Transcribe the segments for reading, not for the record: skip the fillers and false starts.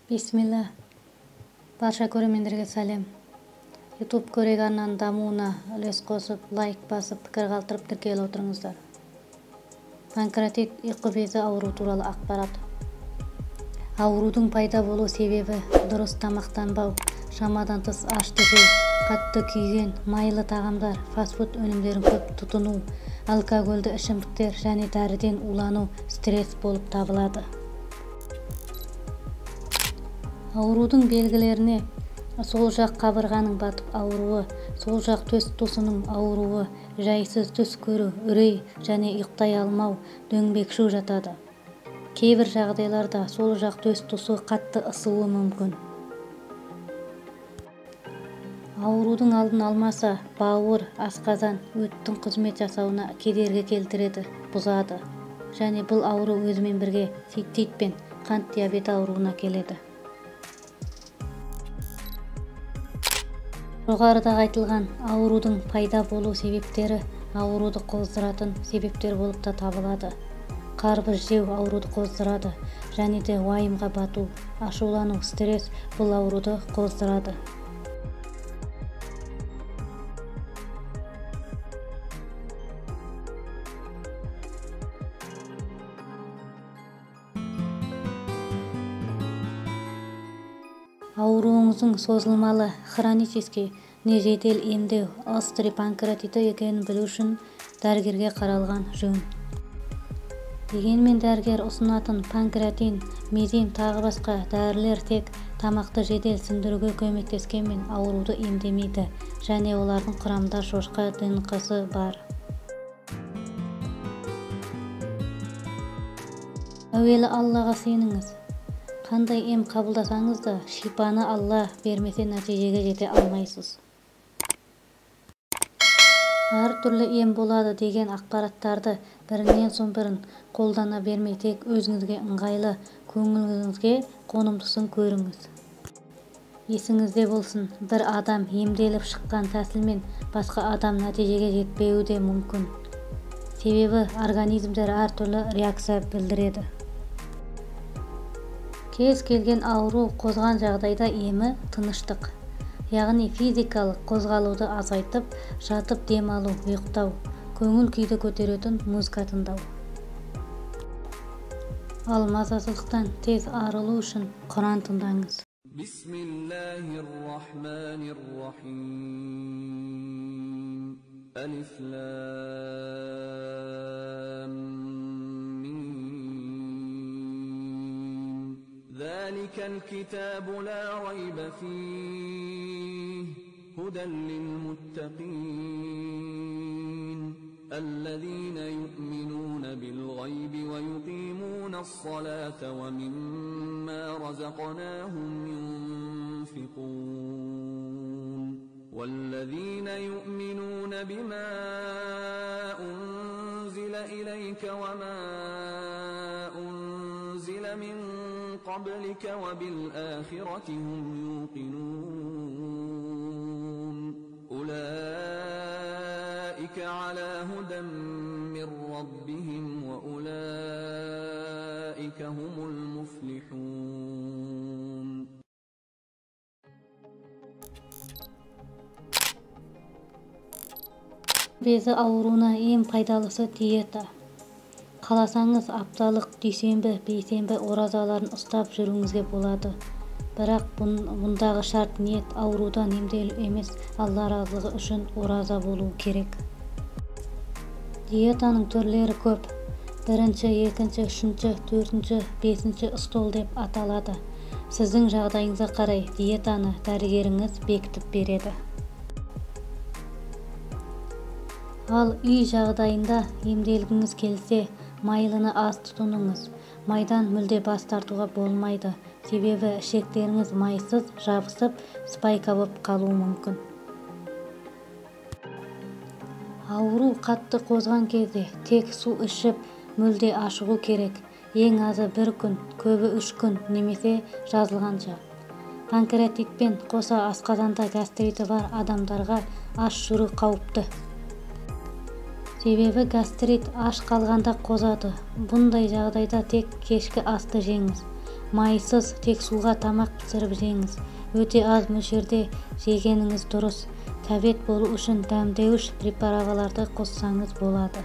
Бисмилла. Барша көрермендерге сәлем. YouTube көрек арнаның дамуына үлес қосып, лайк басып, пікір қалдырып тіркеліп отырыңыздар. Панкреатит ұйқы безі ауру туралы ақпарат. Аурудың пайда болу себебі дұрыс тамақтанбау, шамадан тыс ашты жеу, қатты күйген, майлы тағамдар, фастфуд өнімдерін көп тұтыну, алкогольді ішімдіктер және дәріден улану стресс болып табылады. Аурудың белгілеріне сол жақ қабырғаның батып ауруы, сол жақ төс тұсының ауруы, жайсыз түс көру, үрей және ұйықтай алмау, дөңбекшу жатады. Кейбір жағдайларда сол жақ төс тұсы қатты ысуы мүмкін. Аурудың алдын алмаса, бауыр, асқазан, өттің қызмет жасауына кедергі келтіреді, бұзады. Және бұл ауру өзімен бірге цистит пен қант диабеті ауруына келеді. Жоғарыда айтылған аурудың пайда болу себептері ауруды қоздыратын себептер болып та табылады. Қарбыз жеу ауруды қоздырады, және де уайымға бату, ашулану, стресс бұл ауруды қоздырады. Ауруыңыздың созылмалы, хронический не жедел емдеу острый панкреатиті екенін білу үшін дәрігерге қаралған жөн. Дегенмен дәрігер ұсынатын панкреатин, мезем тағы басқа дәрілер тек тамақты жедел сіңдіруге көмектескенмен ауруды емдемейді, және олардың құрамында шошқа ДНК-сы бар. Әуелі Аллаға сеніңіз. Қандай ем қабылдасаңыз да, шипаны Алла бермесе нәтижеге жете алмайсыз. Әр түрлі ем болады деген ақпараттарды бірінен соң бірін қолдана бермей, тек өзіңізге ыңғайлы, көңіліңізге қонымдысын көріңіз. Есіңізде болсын, бір адам емделіп шыққан тәсілмен басқа адам нәтижеге жетпеуі де мүмкін. Себебі организмдер әр түрлі реакция білдіреді. Кез келген ауру қозған жағдайда емі тыныштық, яғни физикалық қозғалуды азайтып, жатып демалу, ұйықтау, көңіл күйді көтеретін музыка тыңдау. Ал мазасыздықтан тез арылу үшін Құран тыңдаңыз. Бисмиллахир-рахманир-рахим. ذلك الكتاب لا ريب فيه هدى للمتقين الذين يؤمنون بالغيب ويقيمون الصلاة ومما رزقناهم ينفقون والذين يؤمنون بما أنزل إليك وما أنزل من قبلك وبالآخرة هم يوقنون أولئك على هدى من ربهم وأولئك هم المفلحون. Безі ауруына ең пайдалысы диета. Қаласаңыз апталық дүйсенбі, бейсенбі оразаларын ұстап жүруіңізге болады. Бірақ бұндағы шарт ниет аурудан емделу емес, Алла разылығы үшін ораза болу керек. Диетаның түрлері көп. Бірінші, екінші, үшінші, төртінші, бесінші стол деп аталады. Сіздің жағдайыңызға қарай диетаны дәрігеріңіз бекітіп береді. Ал үй жағдайында емделгіңіз келсе, майлыны аз тұтыныңыз. Майдан мүлде бас тартуға болмайды, себебі ішектеріңіз майсыз жабысып, спайка болып қалуы мүмкін. Ауру қатты қозған кезде тек су ішіп, мүлде ашығу керек. Ең азы 1 күн, көбі 3 күн немесе жазылғанша. Панкреатитпен қоса асқазанда гастриті бар адамдарға аш жүру қауіпті. Себебі гастрит аш қалғанда қозады. Бұндай жағдайда тек кешкі асты жеңіз. Майсыз, тек суға тамақ пісіріп жеңіз. Өте аз мөлшерде жегеніңіз дұрыс. Кәбет болу үшін дәмдеуіш препараттарды қоссаңыз болады.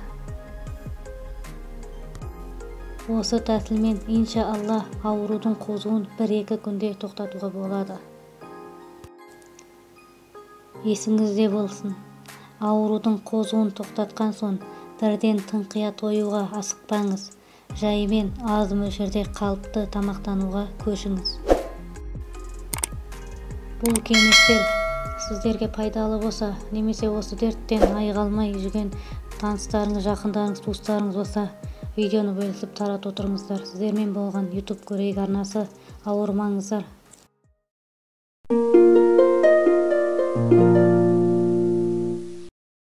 Осы тәсілмен иншалла аурудың қозуын 1-2 күнде тоқтатуға болады. Есіңізде болсын, аурудың қозуын тоқтатқан соң бірден тыңқия тойуға асықпаңыз. Жайымен аз мөлшерде қалыпты тамақтануға көшіңіз. Бұл кеңестер сіздерге пайдалы болса, немесе осы дерттен айыға алмай жүрген таныстарыңыз, жақындарыңыз, туыстарыңыз болса, видеоны бөлісіп таратып отырыңыздар. Сіздермен болған YouTube көрейік арнасы. Ауырмаңыздар.